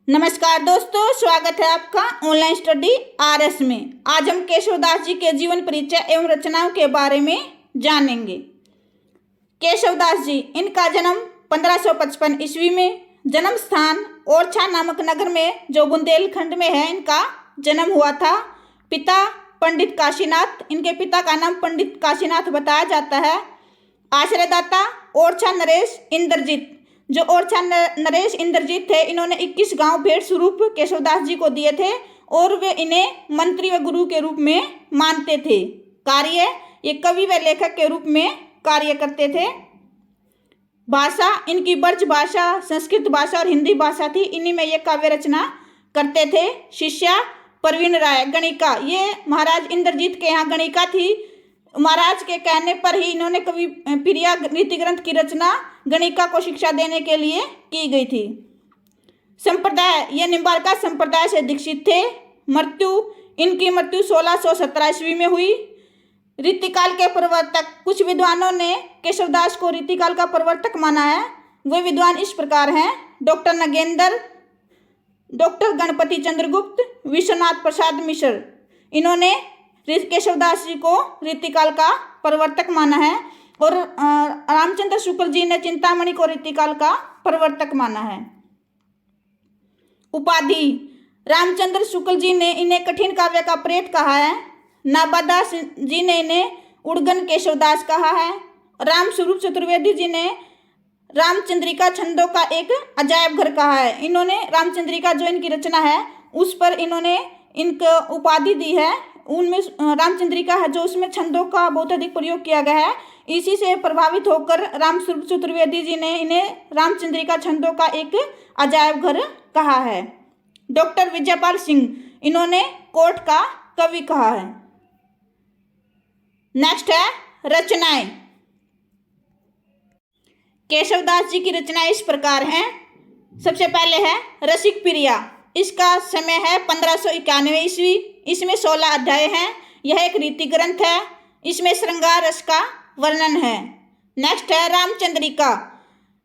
नमस्कार दोस्तों, स्वागत है आपका ऑनलाइन स्टडी आरएस में। आज हम केशवदास जी के जीवन परिचय एवं रचनाओं के बारे में जानेंगे। केशवदास जी, इनका जन्म 1555 ईस्वी में, जन्म स्थान ओरछा नामक नगर में जो बुंदेलखंड में है, इनका जन्म हुआ था। पिता पंडित काशीनाथ, इनके पिता का नाम पंडित काशीनाथ बताया जाता है। आश्रयदाता ओरछा नरेश इंद्रजीत। जो ओरछा नरेश इंद्रजीत थे, इन्होंने 21 गांव भेंट स्वरूप केशवदास जी को दिए थे और वे इन्हें मंत्री व गुरु के रूप में मानते थे। कार्य, ये कवि व लेखक के रूप में कार्य करते थे। भाषा, इनकी ब्रज भाषा, संस्कृत भाषा और हिंदी भाषा थी, इन्हीं में ये काव्य रचना करते थे। शिष्या प्रवीण राय, गणिका, ये महाराज इंद्रजीत के यहाँ गणिका थी। महाराज के कहने पर ही इन्होंने कवि प्रिया रीति ग्रंथ की रचना गणिका को शिक्षा देने के लिए की गई थी। संप्रदाय, ये निम्बार्का संप्रदाय से दीक्षित थे। मृत्यु, इनकी मृत्यु 1617 ईस्वी में हुई। रीतिकाल के प्रवर्तक, कुछ विद्वानों ने केशवदास को रीतिकाल का प्रवर्तक माना है। वे विद्वान इस प्रकार हैं: डॉक्टर नगेंद्र, डॉक्टर गणपति चंद्रगुप्त, विश्वनाथ प्रसाद मिश्र। इन्होंने केशवदास जी को रीतिकाल का प्रवर्तक माना है। और रामचंद्र शुक्ल जी ने चिंतामणि को रीतिकाल का प्रवर्तक माना है। उपाधि, रामचंद्र शुक्ल जी ने इन्हें कठिन काव्य का प्रेत कहा है। नाबादास जी ने इन्हें उड़गन केशवदास कहा है। राम स्वरूप चतुर्वेदी जी ने रामचंद्रिका छंदों का एक अजायब घर कहा है। इन्होंने रामचंद्रिका जो इनकी रचना है उस पर इन्होंने इनको उपाधि दी है। उनमें रामचंद्रिका है जो उसमें छंदों का बहुत अधिक प्रयोग किया गया है। इसी से प्रभावित होकर राम स्वरूप चतुर्वेदी जी ने इन्हें रामचंद्रिका छंदों का एक अजायब घर कहा है। डॉक्टर विजयपाल सिंह, इन्होंने कोर्ट का कवि कहा है। नेक्स्ट है रचनाएं। केशवदास जी की रचनाएं इस प्रकार हैं। सबसे पहले है रसिक प्रिया। इसका समय है 1591 ईस्वी। इसमें 16 अध्याय हैं। यह एक रीति ग्रंथ है। इसमें श्रृंगार रस का वर्णन है। नेक्स्ट है रामचंद्रिका।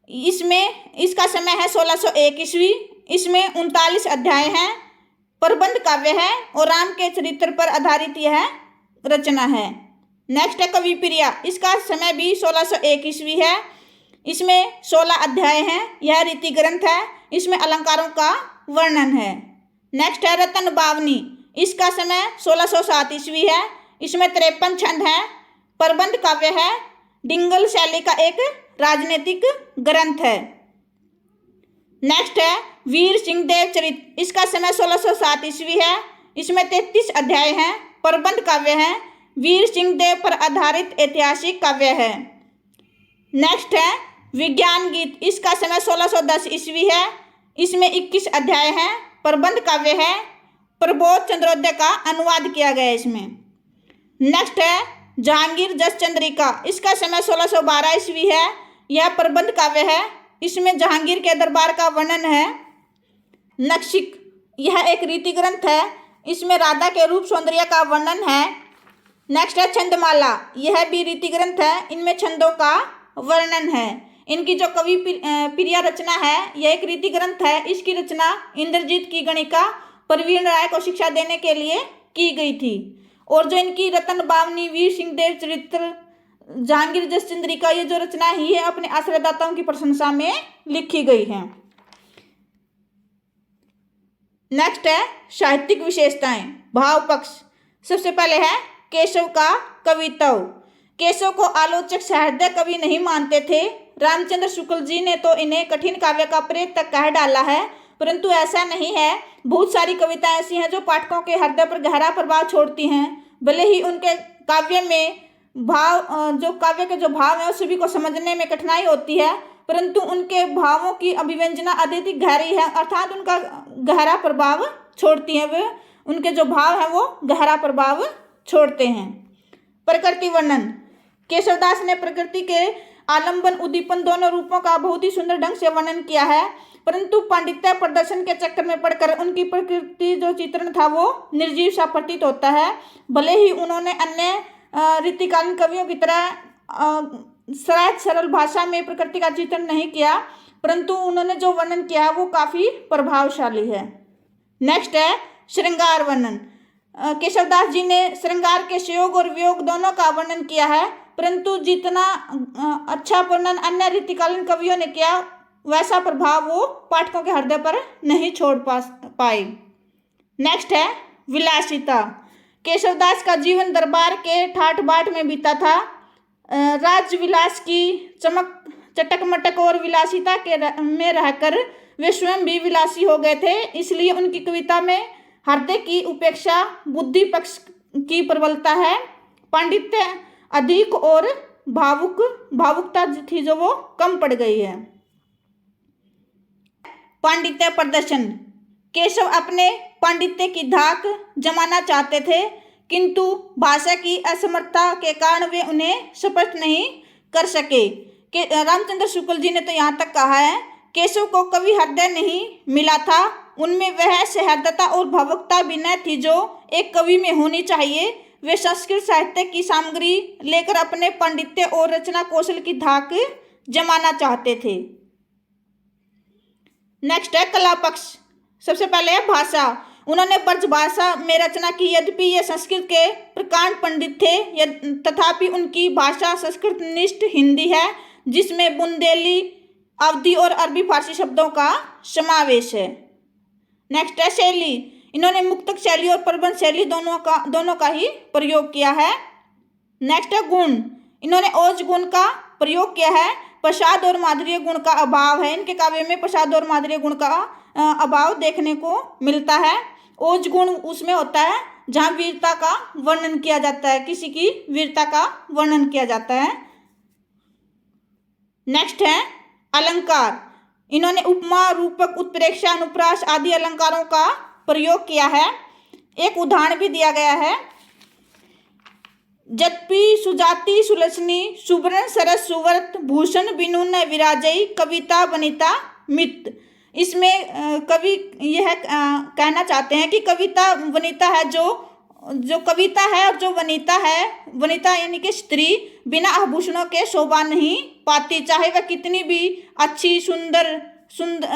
इसका समय है 1601 ईस्वी। इसमें 39 अध्याय हैं। प्रबंध काव्य है और राम के चरित्र पर आधारित यह रचना है। नेक्स्ट है कवि प्रिया। इसका समय भी 1601 ईस्वी है। इसमें 16 अध्याय हैं। यह रीति ग्रंथ है। इसमें अलंकारों का वर्णन है। नेक्स्ट है रतन बावनी। इसका समय 1607 ईस्वी है। इसमें 53 छंद हैं। प्रबंध काव्य है। डिंगल शैली का एक राजनीतिक ग्रंथ है। नेक्स्ट है वीर सिंह देव चरित। इसका समय 1607 ईस्वी है। इसमें 33 अध्याय हैं। प्रबंध काव्य है। वीर सिंह देव पर आधारित ऐतिहासिक काव्य है। नेक्स्ट है विज्ञान गीत। इसका समय 1610 ईस्वी है। इसमें 21 अध्याय हैं। प्रबंध काव्य है। प्रबोध चंद्रोदय का अनुवाद किया गया है इसमें। नेक्स्ट है जहांगीर जस चंद्रिका। इसका समय 1612 ईस्वी है। यह प्रबंध काव्य है। इसमें जहांगीर के दरबार का वर्णन है। नक्शिक, यह एक रीति ग्रंथ है। इसमें राधा के रूप सौंदर्य का वर्णन है। नेक्स्ट है छंदमाला। यह भी रीति ग्रंथ है। इनमें छंदों का वर्णन है। इनकी जो कवि प्रिया रचना है यह एक रीति ग्रंथ है। इसकी रचना इंद्रजीत की गणिका प्रवीण राय को शिक्षा देने के लिए की गई थी। और जो इनकी रतन बावनी, वीर सिंह देव चरित्र, जहांगीर जस चंद्रिका, ये जो रचना ही है अपने आश्रयदाताओं की प्रशंसा में लिखी गई है। नेक्स्ट है साहित्यिक विशेषताएं। भाव पक्ष, सबसे पहले है केशव का कवित्व। केशव को आलोचक सहृदय कवि नहीं मानते थे। रामचंद्र शुक्ल जी ने तो इन्हें कठिन काव्य का प्रेत तक कह डाला है, परंतु ऐसा नहीं है। बहुत सारी कविताएं ऐसी हैं जो पाठकों के हृदय पर गहरा प्रभाव छोड़ती हैं। भले ही उनके काव्य में काव्य के जो भाव हैं उस सभी को समझने में कठिनाई होती है, परंतु उनके भावों की अभिव्यंजना अत्यधिक गहरी है, अर्थात उनका गहरा प्रभाव छोड़ती हैं। वे उनके जो भाव हैं वो गहरा प्रभाव छोड़ते हैं। प्रकृति वर्णन, केशवदास ने प्रकृति के आलंबन उद्दीपन दोनों रूपों का बहुत ही सुंदर ढंग से वर्णन किया है, परंतु पांडित्य प्रदर्शन के चक्कर में पड़कर उनकी प्रकृति जो चित्रण था वो निर्जीव सा प्रतीत होता है। भले ही उन्होंने अन्य रीतिकालीन कवियों की तरह सहज सरल भाषा में प्रकृति का चित्रण नहीं किया, परंतु उन्होंने जो वर्णन किया है वो काफ़ी प्रभावशाली है। नेक्स्ट है श्रृंगार वर्णन। केशवदास जी ने श्रृंगार के संयोग और वियोग दोनों का वर्णन किया है, परंतु जितना अच्छा वर्णन अन्य रीतिकालीन कवियों ने किया वैसा प्रभाव वो पाठकों के हृदय पर नहीं छोड़ पाए। नेक्स्ट है विलासिता। केशवदास का जीवन दरबार के ठाठ बाट में बीता था। राज विलास की चमक चटक मटक और विलासिता में रहकर वे स्वयं भी विलासी हो गए थे, इसलिए उनकी कविता में हृदय की उपेक्षा, बुद्धि पक्ष की प्रबलता है, पांडित्य अधिक और भावुकता थी जो वो कम पड़ गई है। पांडित्य प्रदर्शन। केशव अपने पांडित्य की धाक जमाना चाहते थे, किंतु भाषा की असमर्थता के कारण वे उन्हें स्पष्ट नहीं कर सके। रामचंद्र शुक्ल जी ने तो यहाँ तक कहा है, केशव को कवि हृदय नहीं मिला था, उनमें वह सहृदयता और भावुकता भी न थी जो एक कवि में होनी चाहिए। वे संस्कृत साहित्य की सामग्री लेकर अपने पांडित्य और रचना कौशल की धाक जमाना चाहते थे। नेक्स्ट है कला पक्ष। सबसे पहले है भाषा। उन्होंने ब्रज भाषा में रचना की, यद्यपि ये संस्कृत के प्रकांड पंडित थे, तथापि उनकी भाषा संस्कृत निष्ठ हिंदी है, जिसमें बुंदेली, अवधी और अरबी फारसी शब्दों का समावेश है। नेक्स्ट है शैली। इन्होंने मुक्तक शैली और प्रबंध शैली दोनों का ही प्रयोग किया है। नेक्स्ट है गुण। इन्होंने ओज गुण का प्रयोग किया है, प्रसाद और माधुर्य गुण का अभाव है। इनके काव्य में प्रसाद और माधुर्य गुण का अभाव देखने को मिलता है। ओज गुण उसमें होता है जहाँ वीरता का वर्णन किया जाता है, किसी की वीरता का वर्णन किया जाता है। नेक्स्ट है अलंकार। इन्होंने उपमा, रूपक, उत्प्रेक्षा, अनुप्रास आदि अलंकारों का प्रयोग किया है। एक उदाहरण भी दिया गया है, जत्पी सुजाति सुलसनी सुवर्ण सरस सुवर्त भूषण बिनु न विराजई कविता वनिता मित। इसमें कवि यह कहना चाहते हैं कि कविता वनिता है, जो कविता है और जो वनिता है, वनिता यानी कि स्त्री बिना आभूषणों के शोभा नहीं पाती, चाहे वह कितनी भी अच्छी सुंदर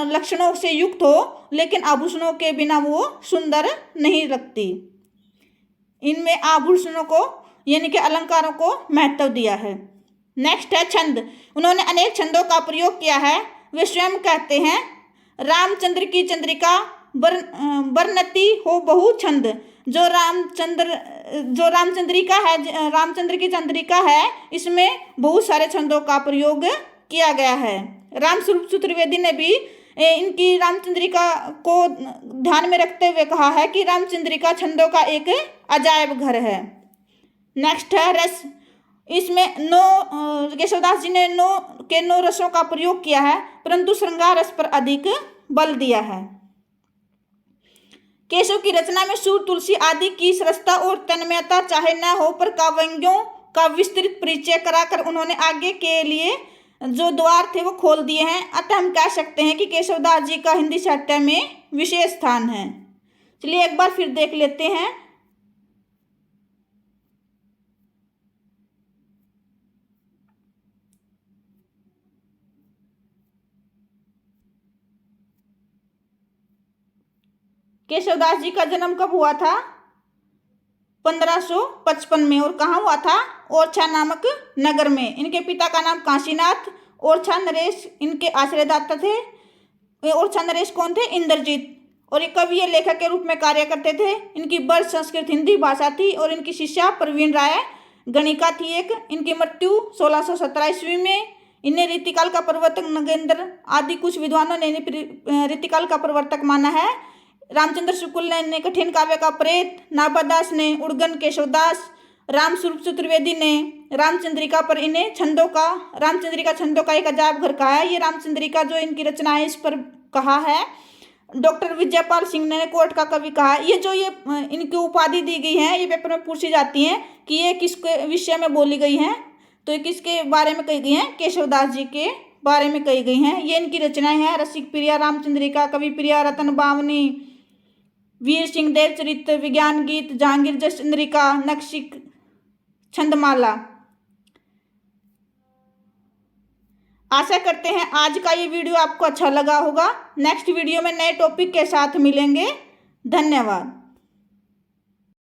लक्षणों से युक्त हो, लेकिन आभूषणों के बिना वो सुंदर नहीं लगती। इनमें आभूषणों को यानी कि अलंकारों को महत्व दिया है। नेक्स्ट है छंद। उन्होंने अनेक छंदों का प्रयोग किया है। वे स्वयं कहते हैं, रामचंद्र की चंद्रिका वर्णति हो बहु छंद। जो रामचंद्रिका है, रामचंद्र की चंद्रिका है, इसमें बहुत सारे छंदों का प्रयोग किया गया है। रामस्वरूप चतुर्वेदी ने भी इनकी रामचंद्रिका को ध्यान में रखते हुए कहा है कि रामचंद्रिका छंदों का एक अजायब घर है। नेक्स्ट है रस। इसमें केशवदास जी ने नौ रसों का प्रयोग किया है, परंतु श्रृंगार रस पर अधिक बल दिया है। केशव की रचना में सूर, तुलसी आदि की सरसता और तन्मयता चाहे न हो, पर काव्यांगों का विस्तृत परिचय कराकर उन्होंने आगे के लिए जो द्वार थे वो खोल दिए हैं। अतः हम कह सकते हैं कि केशवदास जी का हिंदी साहित्य में विशेष स्थान है। चलिए एक बार फिर देख लेते हैं। केशवदास जी का जन्म कब हुआ था? 1555 में। और कहाँ हुआ था? ओरछा नामक नगर में। इनके पिता का नाम काशीनाथ, ओरछा नरेश इनके आश्रयदाता थे। ओरछा नरेश कौन थे? इंद्रजीत। और ये कवि लेखक के रूप में कार्य करते थे। इनकी ब्रज संस्कृत हिंदी भाषा थी और इनकी शिष्या प्रवीण राय गणिका थी एक। इनकी मृत्यु 1617 ईस्वी में। इन्हें रीतिकाल का प्रवर्तक नगेंद्र आदि कुछ विद्वानों ने रीतिकाल का प्रवर्तक माना है। रामचंद्र शुक्ल ने कठिन काव्य का प्रेत, नाभादास ने उड़गन केशवदास, रामस्वरूप चतुर्वेदी ने रामचंद्रिका पर इन्हें रामचंद्रिका छंदों का एक अजायब घर कहा है। ये रामचंद्रिका जो इनकी रचना है इस पर कहा है। डॉक्टर विजयपाल सिंह ने कोर्ट का कवि कहा। ये इनकी उपाधि दी गई है, ये पेपर में पूछी जाती हैं कि ये किसके विषय में बोली गई हैं, तो ये किसके बारे में कही गई हैं? केशवदास जी के बारे में कही गई हैं। ये इनकी रचनाएं हैं, रसिक प्रिया, रामचंद्रिका, कवि प्रिया, रतन बावनी, वीर सिंह देव चरित्र, विज्ञान गीत, जहांगीर जस चंद्रिका, नक्शिक, छंदमाला। आशा करते हैं आज का ये वीडियो आपको अच्छा लगा होगा। नेक्स्ट वीडियो में नए टॉपिक के साथ मिलेंगे। धन्यवाद।